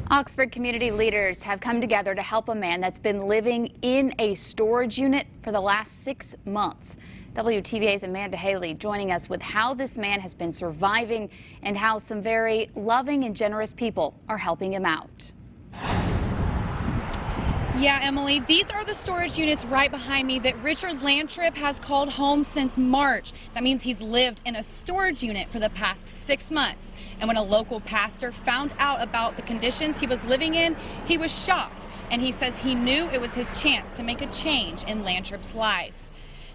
Oxford community leaders have come together to help a man that's been living in a storage unit for the last 6 months. WTVA's Amanda Haley joining us with how this man has been surviving and how some very loving and generous people are helping him out. Yeah, Emily, these are the storage units right behind me that Richard Lantrip has called home since March. That means he's lived in a storage unit for the past 6 months. And when a local pastor found out about the conditions he was living in, he was shocked. And he says he knew it was his chance to make a change in Lantrip's life.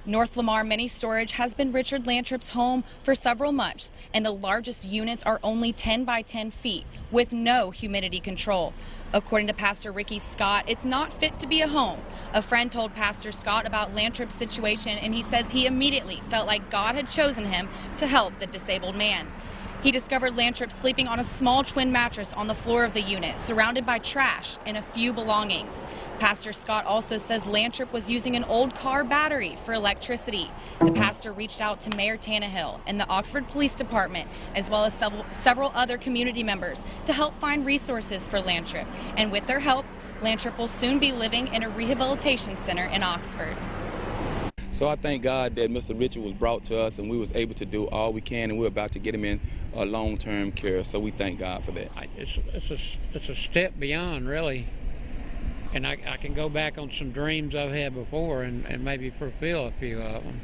North Lamar Mini Storage has been Richard Lantrip's home for several months, and the largest units are only 10 by 10 feet with no humidity control. According to Pastor Ricky Scott, it's not fit to be a home. A friend told Pastor Scott about Lantrip's situation, and he says he immediately felt like God had chosen him to help the disabled man. He discovered Lantrip sleeping on a small twin mattress on the floor of the unit, surrounded by trash and a few belongings. Pastor Scott also says Lantrip was using an old car battery for electricity. The pastor reached out to Mayor Tannehill and the Oxford Police Department, as well as several other community members, to help find resources for Lantrip. And with their help, Lantrip will soon be living in a rehabilitation center in Oxford. So I thank God that Mr. Richard was brought to us and we was able to do all we can, and we're about to get him in long-term care. So we thank God for that. It's a step beyond, really. And I can go back on some dreams I've had before and maybe fulfill a few of them.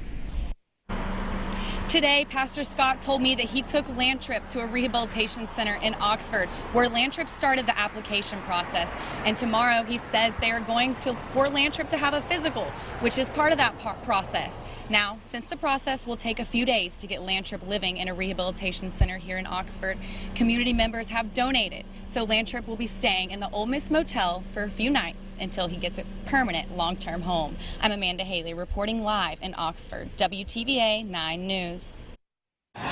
Today, Pastor Scott told me that he took Lantrip to a rehabilitation center in Oxford, where Lantrip started the application process. And tomorrow, he says they are going for Lantrip to have a physical, which is part of that process. Now, since the process will take a few days to get Lantrip living in a rehabilitation center here in Oxford, community members have donated. So Lantrip will be staying in the Ole Miss Motel for a few nights until he gets a permanent long-term home. I'm Amanda Haley reporting live in Oxford, WTVA 9 News.